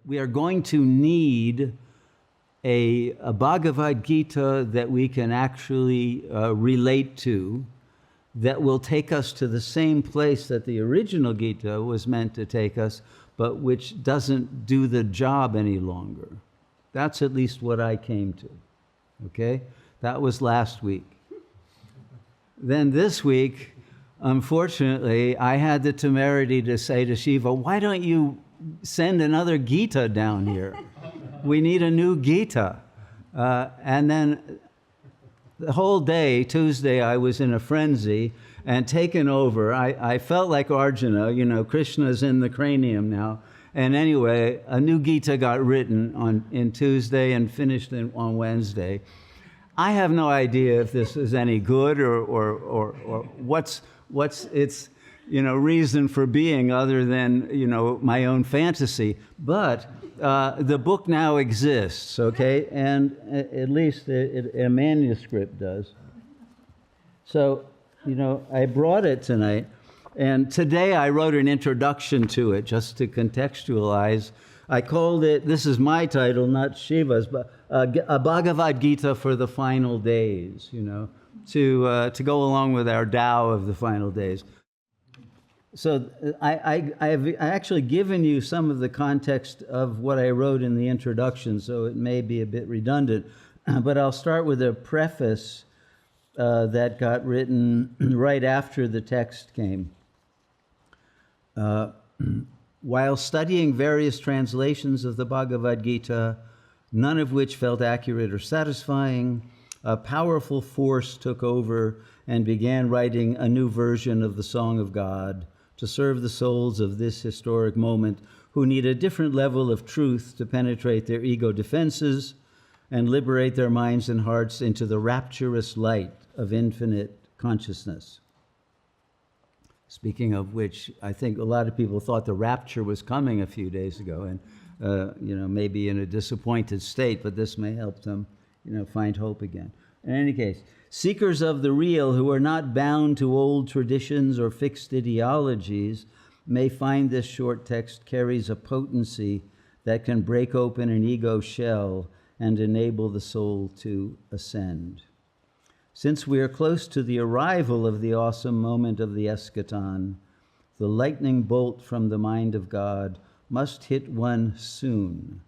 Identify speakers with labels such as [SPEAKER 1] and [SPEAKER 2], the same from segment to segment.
[SPEAKER 1] we are going to need a Bhagavad Gita that we can actually relate to, that will take us to the same place that the original Gita was meant to take us, but which doesn't do the job any longer. That's at least what I came to. Okay? That was last week. Then this week, unfortunately, I had the temerity to say to Shiva, why don't you send another Gita down here? We need a new Gita. And then the whole day, Tuesday, I was in a frenzy and taken over. I felt like Arjuna, Krishna's in the cranium now. And anyway, a new Gita got written in Tuesday and finished on Wednesday. I have no idea if this is any good or what's its reason for being other than my own fantasy. But the book now exists, okay, and at least a manuscript does. So I brought it tonight, and today I wrote an introduction to it just to contextualize. I called it, this is my title, not Shiva's, but A Bhagavad Gita for the Final Days, to go along with our Tao of the final days. So I've actually given you some of the context of what I wrote in the introduction, so it may be a bit redundant, but I'll start with a preface that got written right after the text came. While studying various translations of the Bhagavad Gita, none of which felt accurate or satisfying, a powerful force took over and began writing a new version of the Song of God to serve the souls of this historic moment who need a different level of truth to penetrate their ego defenses and liberate their minds and hearts into the rapturous light of infinite consciousness. Speaking of which, I think a lot of people thought the rapture was coming a few days ago, and maybe in a disappointed state, but this may help them, find hope again. In any case, seekers of the real who are not bound to old traditions or fixed ideologies may find this short text carries a potency that can break open an ego shell and enable the soul to ascend. Since we are close to the arrival of the awesome moment of the eschaton, the lightning bolt from the mind of God must hit one soon.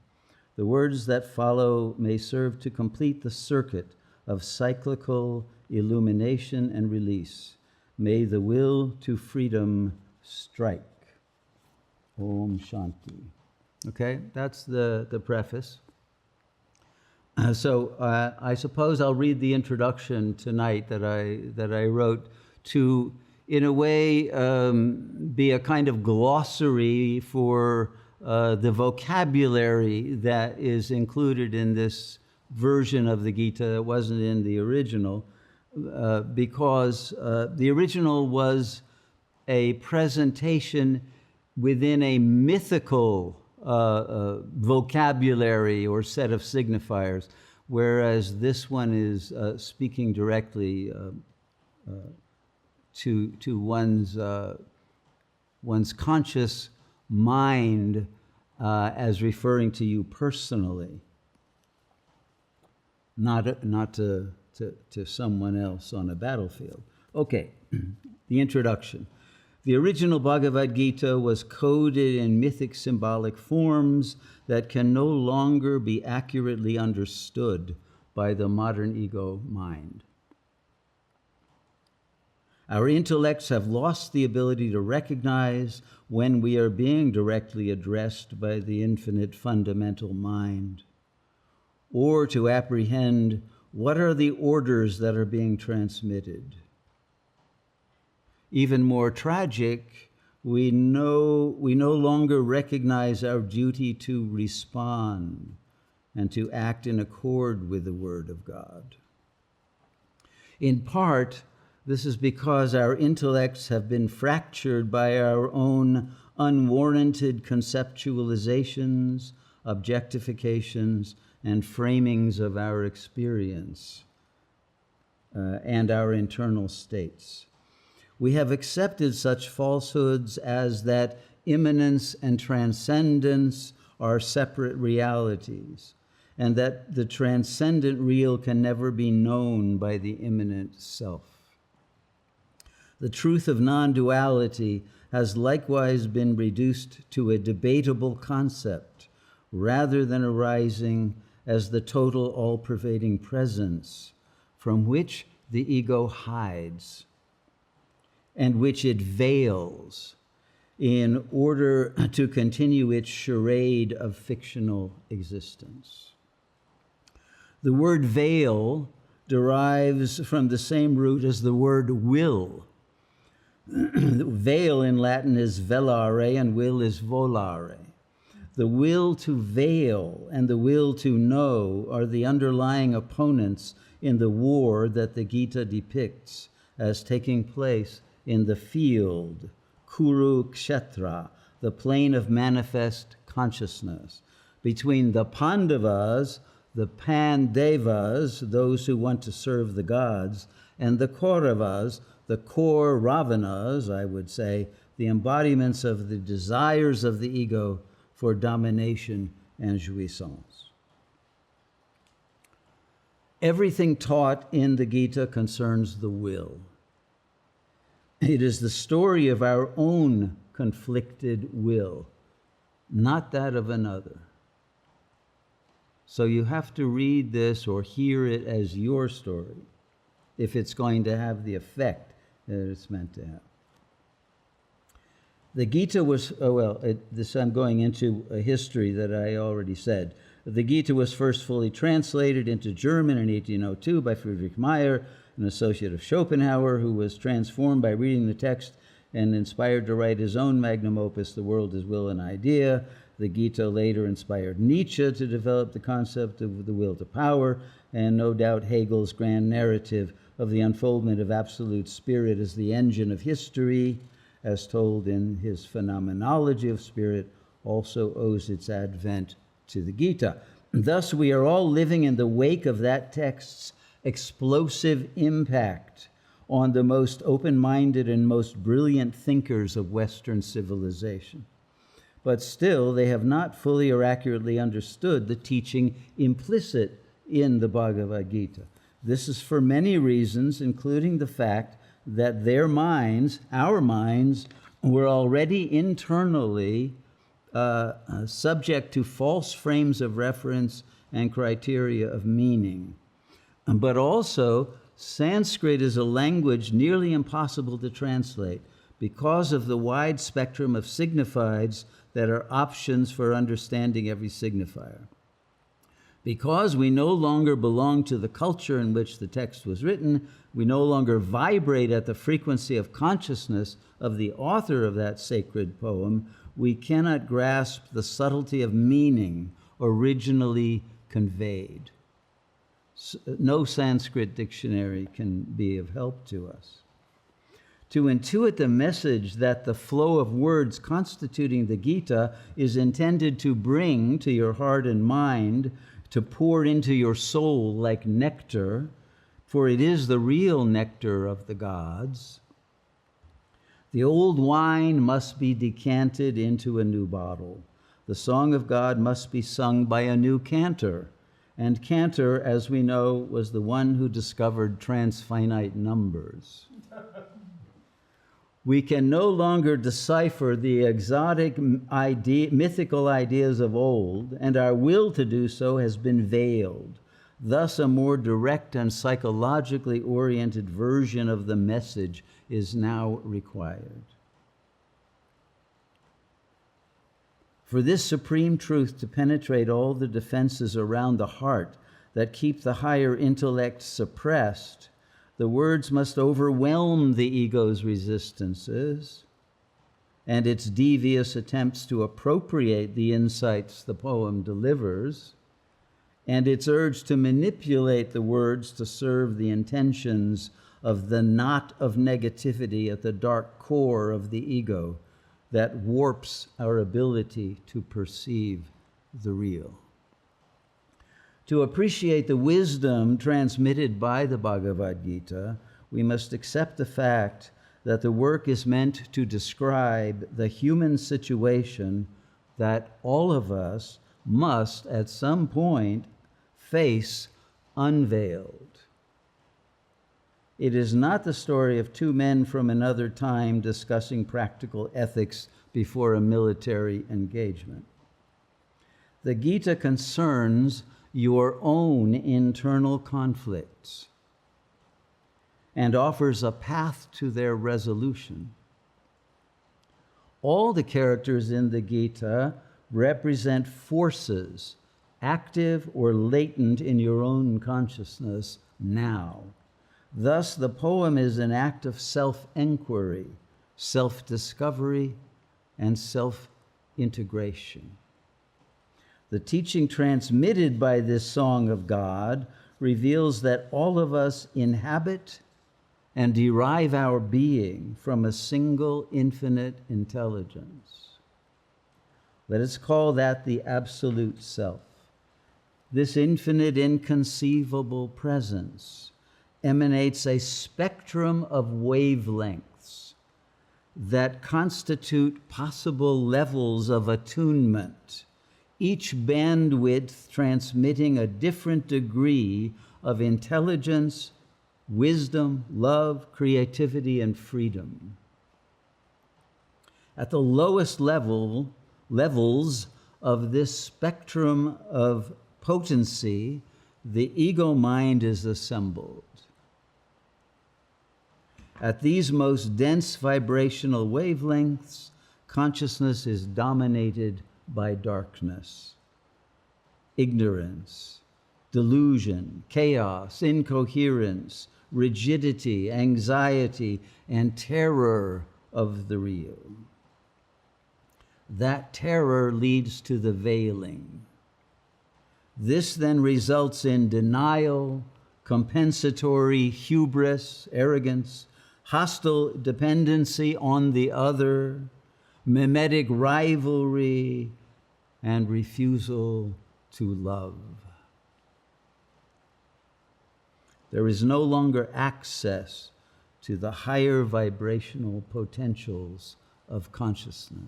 [SPEAKER 1] The words that follow may serve to complete the circuit of cyclical illumination and release. May the will to freedom strike. Om Shanti. Okay, that's the preface. So I suppose I'll read the introduction tonight that I wrote to, in a way, be a kind of glossary for the vocabulary that is included in this version of the Gita that wasn't in the original, because the original was a presentation within a mythical vocabulary or set of signifiers, whereas this one is speaking directly to one's conscious mind as referring to you personally, not to someone else on a battlefield. Okay, the introduction. The original Bhagavad Gita was coded in mythic symbolic forms that can no longer be accurately understood by the modern ego mind. Our intellects have lost the ability to recognize when we are being directly addressed by the infinite fundamental mind, or to apprehend what are the orders that are being transmitted. Even more tragic, we no longer recognize our duty to respond and to act in accord with the Word of God. In part, this is because our intellects have been fractured by our own unwarranted conceptualizations, objectifications, and framings of our experience and our internal states. We have accepted such falsehoods as that immanence and transcendence are separate realities, and that the transcendent real can never be known by the immanent self. The truth of non-duality has likewise been reduced to a debatable concept, rather than arising as the total all-pervading presence from which the ego hides and which it veils in order to continue its charade of fictional existence. The word veil derives from the same root as the word will. Veil in Latin is velare and will is volare. The will to veil and the will to know are the underlying opponents in the war that the Gita depicts as taking place in the field, Kuru Kshetra, the plane of manifest consciousness, between the Pandavas, the Pandevas, those who want to serve the gods, and the Kauravas, the core Ravanas, I would say, the embodiments of the desires of the ego for domination and jouissance. Everything taught in the Gita concerns the will. It is the story of our own conflicted will, not that of another. So you have to read this or hear it as your story if it's going to have the effect that it's meant to have. The Gita was, I'm going into a history that I already said. The Gita was first fully translated into German in 1802 by Friedrich Meyer, an associate of Schopenhauer, who was transformed by reading the text and inspired to write his own magnum opus, The World is Will and Idea. The Gita later inspired Nietzsche to develop the concept of the will to power, and no doubt Hegel's grand narrative of the unfoldment of absolute spirit as the engine of history, as told in his Phenomenology of Spirit, also owes its advent to the Gita. Thus, we are all living in the wake of that text's explosive impact on the most open-minded and most brilliant thinkers of Western civilization. But still, they have not fully or accurately understood the teaching implicit in the Bhagavad Gita. This is for many reasons, including the fact that their minds, our minds, were already internally subject to false frames of reference and criteria of meaning. But also, Sanskrit is a language nearly impossible to translate because of the wide spectrum of signifieds that are options for understanding every signifier. Because we no longer belong to the culture in which the text was written, we no longer vibrate at the frequency of consciousness of the author of that sacred poem, we cannot grasp the subtlety of meaning originally conveyed. No Sanskrit dictionary can be of help to us. To intuit the message that the flow of words constituting the Gita is intended to bring to your heart and mind, to pour into your soul like nectar, for it is the real nectar of the gods. The old wine must be decanted into a new bottle. The song of God must be sung by a new cantor. And Cantor, as we know, was the one who discovered transfinite numbers. We can no longer decipher the exotic mythical ideas of old, and our will to do so has been veiled. Thus, a more direct and psychologically oriented version of the message is now required. For this supreme truth to penetrate all the defenses around the heart that keep the higher intellect suppressed, the words must overwhelm the ego's resistances and its devious attempts to appropriate the insights the poem delivers, and its urge to manipulate the words to serve the intentions of the knot of negativity at the dark core of the ego that warps our ability to perceive the real. To appreciate the wisdom transmitted by the Bhagavad Gita, we must accept the fact that the work is meant to describe the human situation that all of us must at some point face unveiled. It is not the story of two men from another time discussing practical ethics before a military engagement. The Gita concerns your own internal conflicts and offers a path to their resolution. All the characters in the Gita represent forces, active or latent in your own consciousness now. Thus, the poem is an act of self-inquiry, self-discovery, and self-integration. The teaching transmitted by this song of God reveals that all of us inhabit and derive our being from a single infinite intelligence. Let us call that the absolute self. This infinite, inconceivable presence emanates a spectrum of wavelengths that constitute possible levels of attunement, each bandwidth transmitting a different degree of intelligence, wisdom, love, creativity, and freedom. At the lowest levels of this spectrum of potency, the ego mind is assembled. At these most dense vibrational wavelengths, consciousness is dominated by darkness, ignorance, delusion, chaos, incoherence, rigidity, anxiety, and terror of the real. That terror leads to the veiling. This then results in denial, compensatory hubris, arrogance, hostile dependency on the other, mimetic rivalry, and refusal to love. There is no longer access to the higher vibrational potentials of consciousness.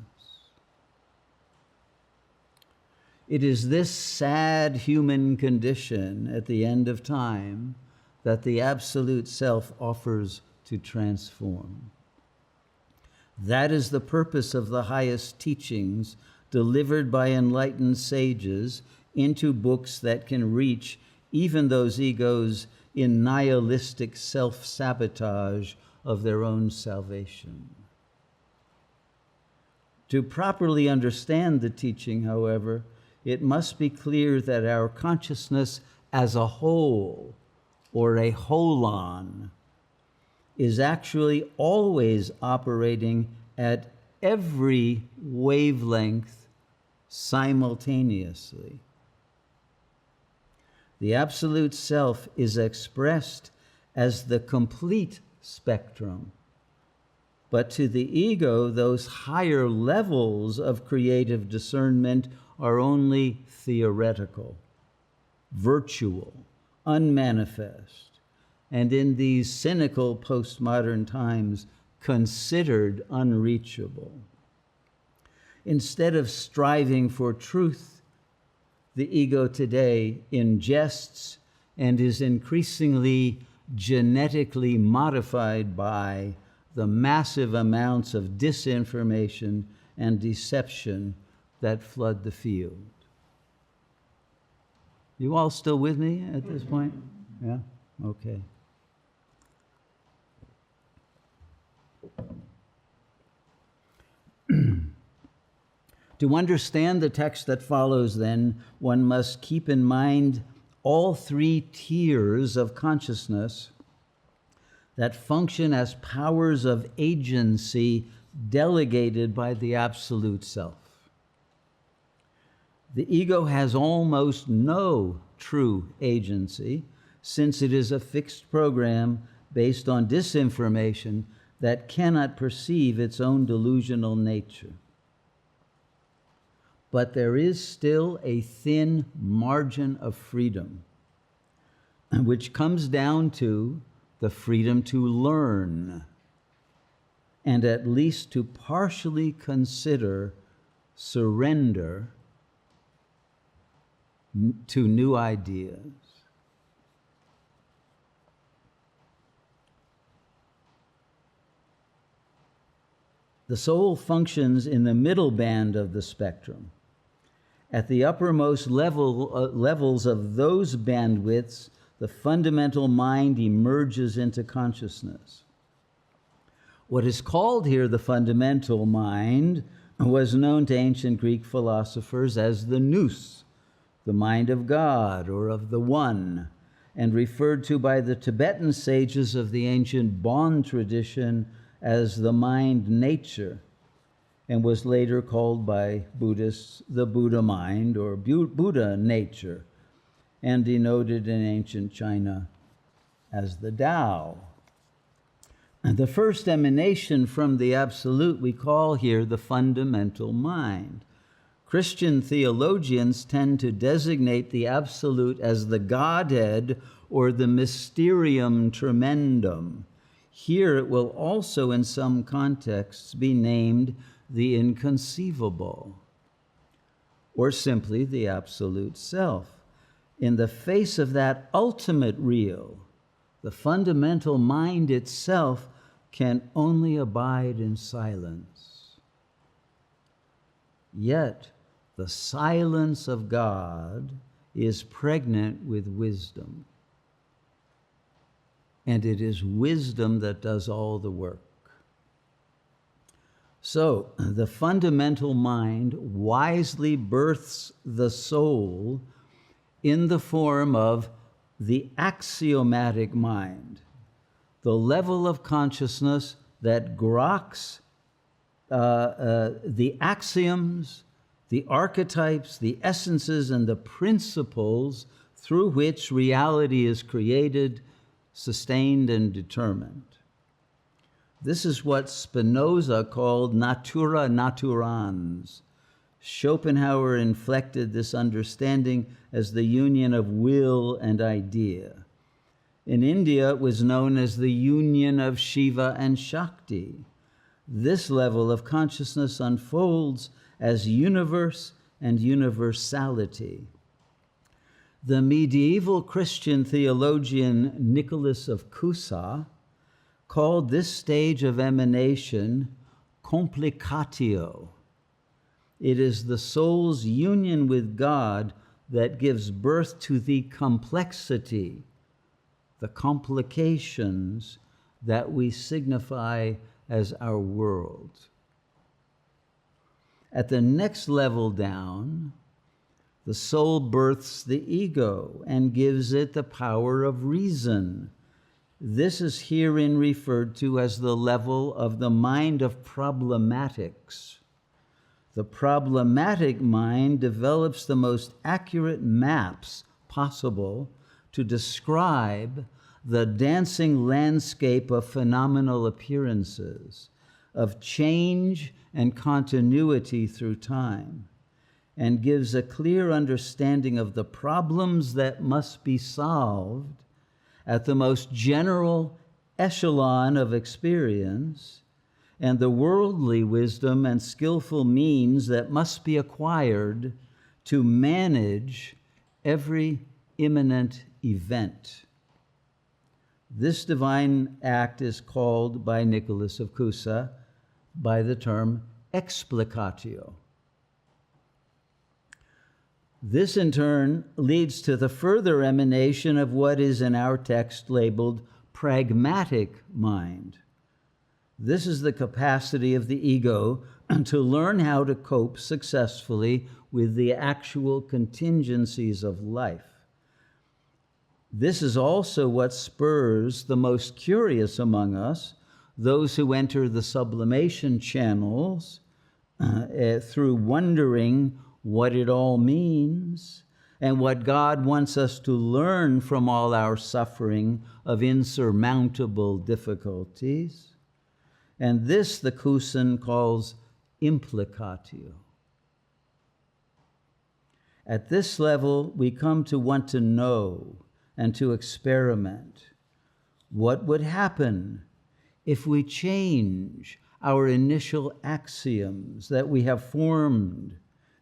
[SPEAKER 1] It is this sad human condition at the end of time that the Absolute Self offers to transform. That is the purpose of the highest teachings delivered by enlightened sages into books that can reach even those egos in nihilistic self-sabotage of their own salvation. To properly understand the teaching, however, it must be clear that our consciousness as a whole, or a holon, is actually always operating at every wavelength simultaneously. The Absolute Self is expressed as the complete spectrum, but to the ego, those higher levels of creative discernment are only theoretical, virtual, unmanifest, and in these cynical postmodern times, considered unreachable. Instead of striving for truth, the ego today ingests and is increasingly genetically modified by the massive amounts of disinformation and deception that flood the field. You all still with me at this point? Yeah? Okay. To understand the text that follows, then, one must keep in mind all three tiers of consciousness that function as powers of agency delegated by the Absolute Self. The ego has almost no true agency, since it is a fixed program based on disinformation that cannot perceive its own delusional nature. But there is still a thin margin of freedom, which comes down to the freedom to learn and at least to partially consider surrender to new ideas. The soul functions in the middle band of the spectrum. At the uppermost levels of those bandwidths, the fundamental mind emerges into consciousness. What is called here the fundamental mind was known to ancient Greek philosophers as the nous, the mind of God or of the One, and referred to by the Tibetan sages of the ancient Bon tradition as the mind nature, and was later called by Buddhists the Buddha mind or Buddha nature, and denoted in ancient China as the Tao. And the first emanation from the Absolute we call here the fundamental mind. Christian theologians tend to designate the Absolute as the Godhead or the Mysterium Tremendum. Here it will also, in some contexts, be named the inconceivable, or simply the Absolute Self. In the face of that ultimate real, the fundamental mind itself can only abide in silence. Yet, the silence of God is pregnant with wisdom. And it is wisdom that does all the work. So, the fundamental mind wisely births the soul in the form of the axiomatic mind, the level of consciousness that groks the axioms, the archetypes, the essences, and the principles through which reality is created, sustained, and determined. This is what Spinoza called natura naturans. Schopenhauer inflected this understanding as the union of will and idea. In India, it was known as the union of Shiva and Shakti. This level of consciousness unfolds as universe and universality. The medieval Christian theologian Nicholas of Cusa called this stage of emanation complicatio. It is the soul's union with God that gives birth to the complexity, the complications that we signify as our world. At the next level down, the soul births the ego and gives it the power of reason. This is herein referred to as the level of the mind of problematics. The problematic mind develops the most accurate maps possible to describe the dancing landscape of phenomenal appearances, of change and continuity through time, and gives a clear understanding of the problems that must be solved at the most general echelon of experience, and the worldly wisdom and skillful means that must be acquired to manage every imminent event. This divine act is called by Nicholas of Cusa by the term explicatio. This in turn leads to the further emanation of what is in our text labeled pragmatic mind. This is the capacity of the ego to learn how to cope successfully with the actual contingencies of life. This is also what spurs the most curious among us, those who enter the sublimation channels through wondering what it all means and what God wants us to learn from all our suffering of insurmountable difficulties. And this the Cusan calls implicatio. At this level, we come to want to know and to experiment. What would happen if we change our initial axioms that we have formed,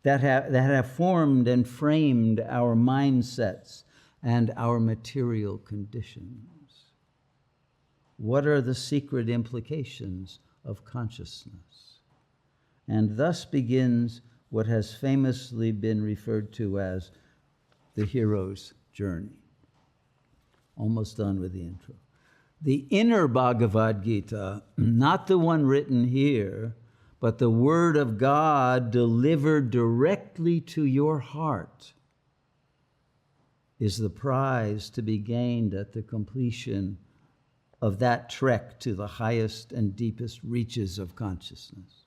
[SPEAKER 1] that have formed and framed our mindsets and our material conditions? What are the secret implications of consciousness? And thus begins what has famously been referred to as the hero's journey. Almost done with the intro. The inner Bhagavad Gita, not the one written here, but the Word of God delivered directly to your heart, is the prize to be gained at the completion of that trek to the highest and deepest reaches of consciousness.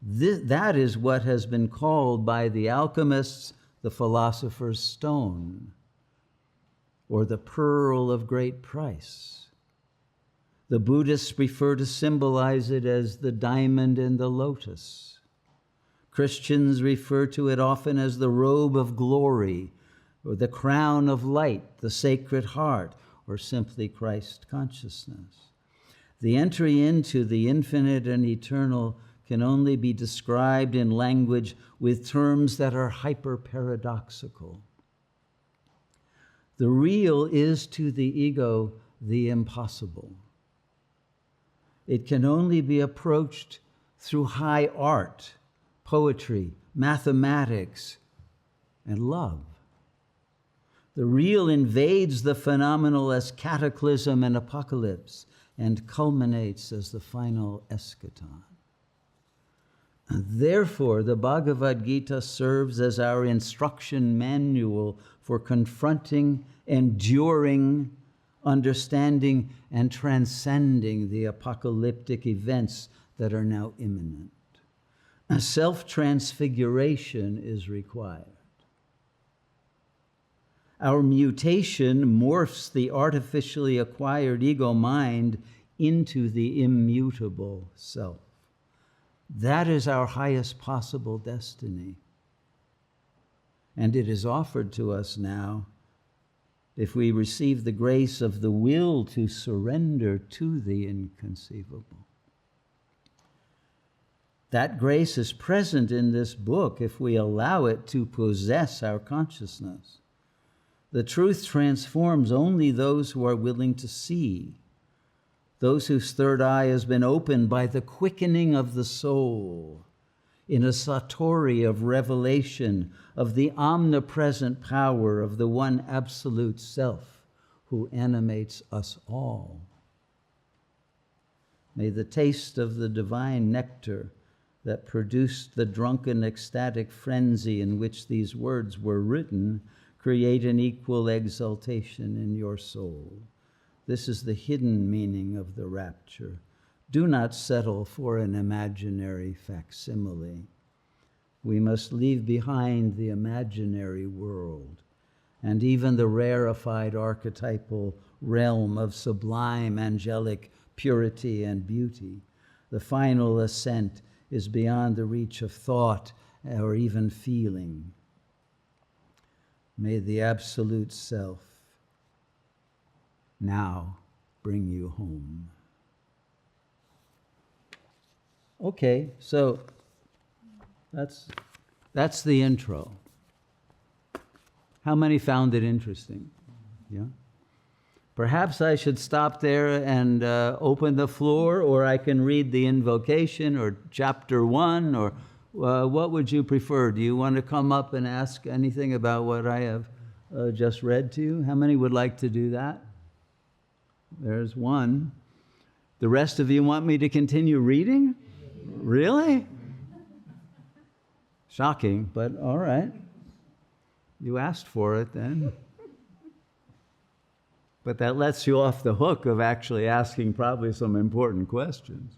[SPEAKER 1] That is what has been called by the alchemists the philosopher's stone, or the pearl of great price. The Buddhists prefer to symbolize it as the diamond and the lotus. Christians refer to it often as the robe of glory, or the crown of light, the sacred heart, or simply Christ consciousness. The entry into the infinite and eternal can only be described in language with terms that are hyper-paradoxical. The real is to the ego the impossible. It can only be approached through high art, poetry, mathematics, and love. The real invades the phenomenal as cataclysm and apocalypse and culminates as the final eschaton. And therefore, the Bhagavad Gita serves as our instruction manual for confronting, enduring, understanding, and transcending the apocalyptic events that are now imminent. A self-transfiguration is required. Our mutation morphs the artificially acquired ego mind into the immutable self. That is our highest possible destiny. And it is offered to us now if we receive the grace of the will to surrender to the inconceivable. That grace is present in this book if we allow it to possess our consciousness. The truth transforms only those who are willing to see, those whose third eye has been opened by the quickening of the soul in a satori of revelation of the omnipresent power of the one absolute self who animates us all. May the taste of the divine nectar that produced the drunken ecstatic frenzy in which these words were written create an equal exaltation in your soul. This is the hidden meaning of the rapture. Do not settle for an imaginary facsimile. We must leave behind the imaginary world and even the rarefied archetypal realm of sublime angelic purity and beauty. The final ascent is beyond the reach of thought or even feeling. May the absolute self now bring you home. Okay, so that's the intro. How many found it interesting? Yeah. Perhaps I should stop there and open the floor, or I can read the invocation or chapter 1, or what would you prefer? Do you want to come up and ask anything about what I have just read to you? How many would like to do that? There's one. The rest of you want me to continue reading? Really? Shocking, but all right. You asked for it then. But that lets you off the hook of actually asking probably some important questions.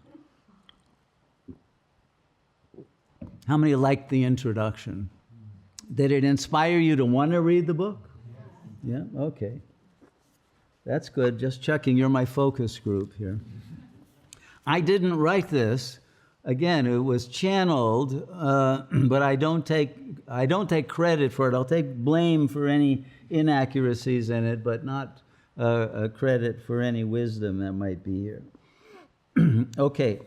[SPEAKER 1] How many liked the introduction? Did it inspire you to want to read the book? Yeah, okay. That's good. Just checking. You're my focus group here. I didn't write this. Again, it was channeled, but I don't take credit for it. I'll take blame for any inaccuracies in it, but not credit for any wisdom that might be here. Okay.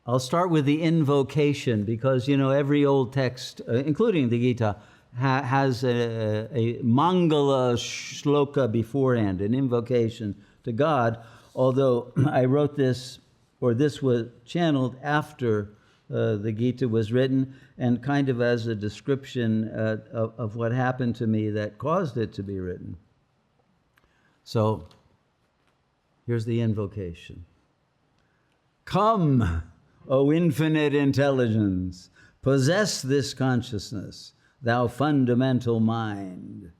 [SPEAKER 1] I'll start with the invocation because, every old text, including the Gita, has a Mangala shloka beforehand, an invocation to God, although I wrote this, or this was channeled after the Gita was written, and kind of as a description of what happened to me that caused it to be written. So, here's the invocation. Come, O infinite intelligence, possess this consciousness, thou fundamental mind.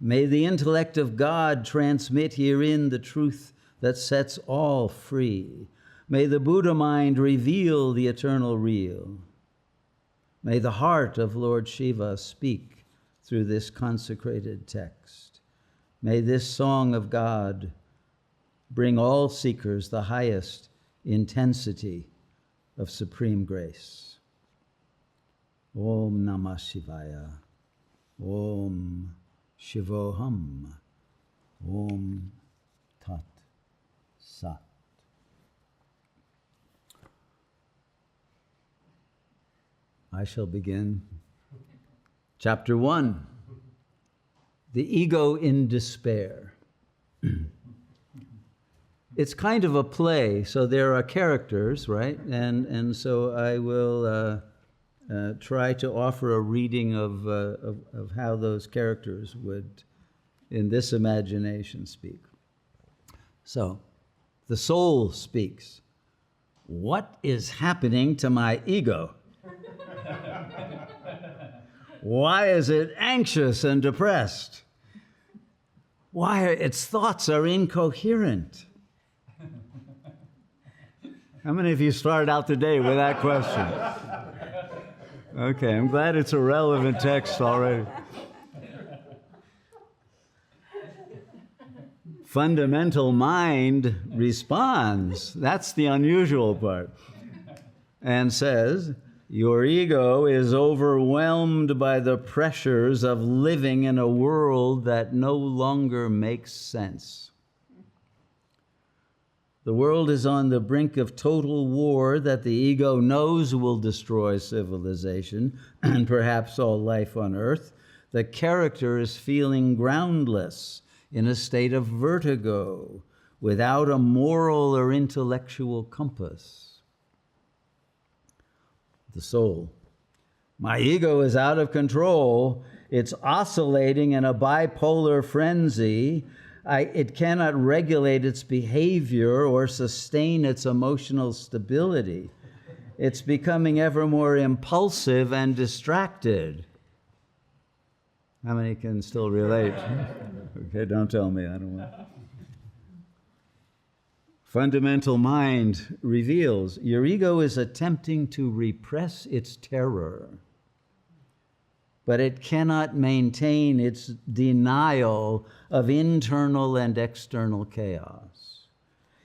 [SPEAKER 1] May the intellect of God transmit herein the truth that sets all free. May the Buddha mind reveal the eternal real. May the heart of Lord Shiva speak through this consecrated text. May this song of God bring all seekers the highest intensity of supreme grace. Om Namah Shivaya. Om Shivoham. Om Tat Sat. I shall begin. Chapter 1. The ego in despair. It's kind of a play, so there are characters, right? And so I will try to offer a reading of how those characters would, in this imagination, speak. So, the soul speaks. What is happening to my ego? Why is it anxious and depressed? Why its thoughts are incoherent? How many of you started out the day with that question? Okay, I'm glad it's a relevant text already. Fundamental mind responds. That's the unusual part. And says, your ego is overwhelmed by the pressures of living in a world that no longer makes sense. The world is on the brink of total war that the ego knows will destroy civilization and perhaps all life on earth. The character is feeling groundless, in a state of vertigo, without a moral or intellectual compass. The soul. My ego is out of control. It's oscillating in a bipolar frenzy. It cannot regulate its behavior or sustain its emotional stability. It's becoming ever more impulsive and distracted. How many can still relate? Okay, don't tell me. I don't want. Fundamental mind reveals your ego is attempting to repress its terror, but it cannot maintain its denial of internal and external chaos.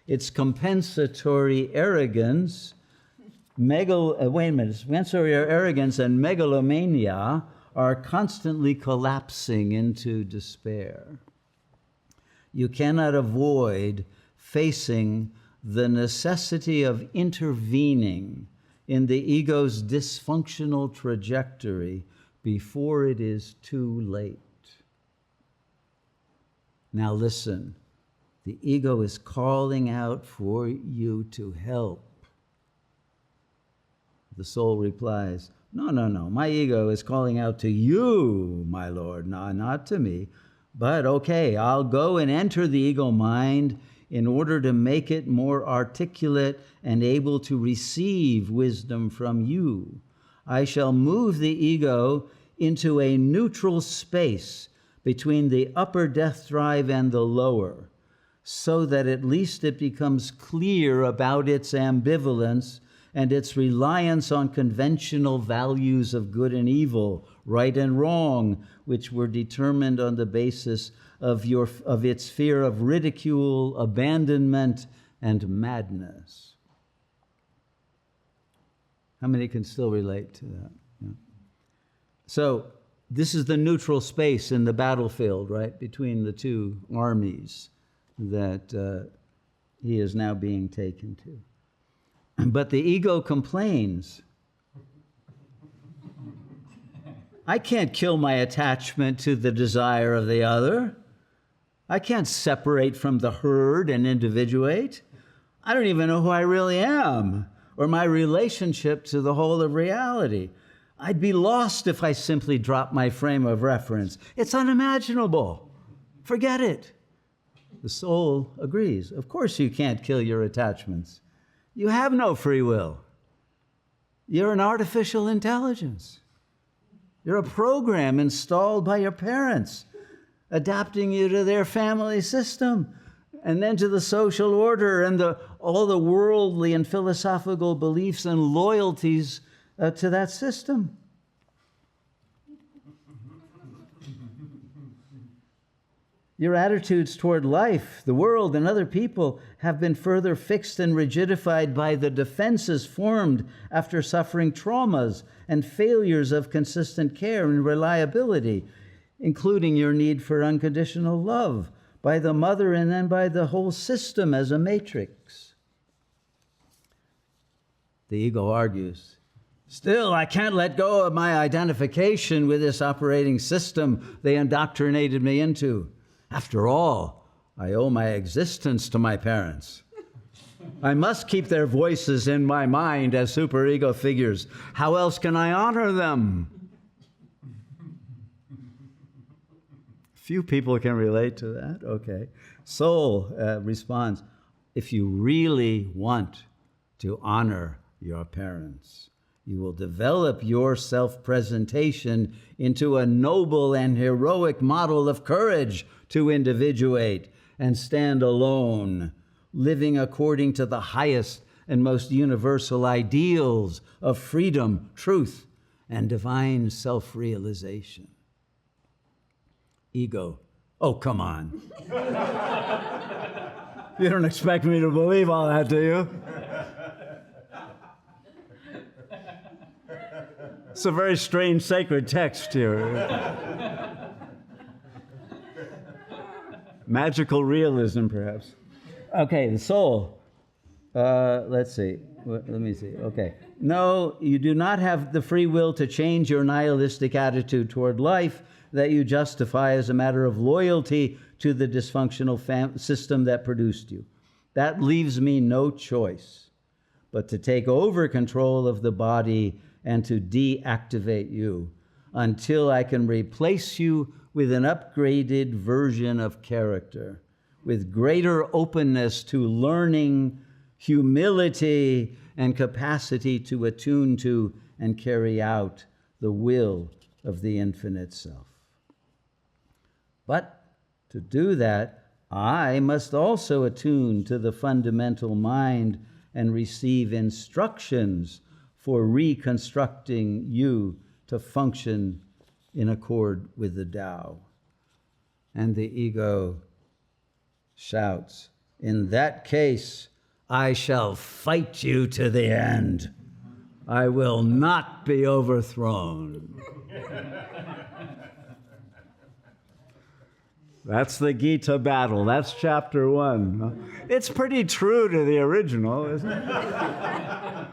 [SPEAKER 1] Its compensatory arrogance, compensatory arrogance and megalomania are constantly collapsing into despair. You cannot avoid facing the necessity of intervening in the ego's dysfunctional trajectory before it is too late. Now listen, the ego is calling out for you to help. The soul replies, no, my ego is calling out to you, my Lord, not to me. But okay, I'll go and enter the ego mind in order to make it more articulate and able to receive wisdom from you. I shall move the ego into a neutral space between the upper death drive and the lower, so that at least it becomes clear about its ambivalence and its reliance on conventional values of good and evil, right and wrong, which were determined on the basis of its fear of ridicule, abandonment, and madness. How many can still relate to that? Yeah. So this is the neutral space in the battlefield, right, between the two armies that he is now being taken to. But the ego complains. I can't kill my attachment to the desire of the other. I can't separate from the herd and individuate. I don't even know who I really am or my relationship to the whole of reality. I'd be lost if I simply dropped my frame of reference. It's unimaginable. Forget it. The soul agrees. Of course you can't kill your attachments. You have no free will. You're an artificial intelligence. You're a program installed by your parents, adapting you to their family system, and then to the social order and all the worldly and philosophical beliefs and loyalties to that system. Your attitudes toward life, the world, and other people have been further fixed and rigidified by the defenses formed after suffering traumas and failures of consistent care and reliability, including your need for unconditional love by the mother and then by the whole system as a matrix. The ego argues, still, I can't let go of my identification with this operating system they indoctrinated me into. After all, I owe my existence to my parents. I must keep their voices in my mind as superego figures. How else can I honor them? Few people can relate to that. Okay. Soul responds, if you really want to honor your parents, you will develop your self-presentation into a noble and heroic model of courage to individuate and stand alone, living according to the highest and most universal ideals of freedom, truth, and divine self-realization. Ego, oh, come on. You don't expect me to believe all that, do you? It's a very strange sacred text here. Magical realism, perhaps. Okay, the soul. Let's see. Let me see. Okay. No, you do not have the free will to change your nihilistic attitude toward life that you justify as a matter of loyalty to the dysfunctional system that produced you. That leaves me no choice but to take over control of the body and to deactivate you until I can replace you with an upgraded version of character, with greater openness to learning, humility, and capacity to attune to and carry out the will of the infinite self. But to do that, I must also attune to the fundamental mind and receive instructions for reconstructing you to function in accord with the Tao. And the ego shouts, in that case, I shall fight you to the end. I will not be overthrown. That's the Gita battle. That's chapter 1. It's pretty true to the original, isn't it?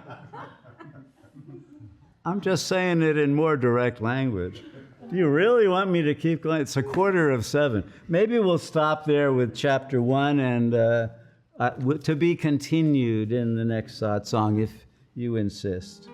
[SPEAKER 1] I'm just saying it in more direct language. Do you really want me to keep going? It's 6:45. Maybe we'll stop there with chapter 1 and to be continued in the next satsang if you insist.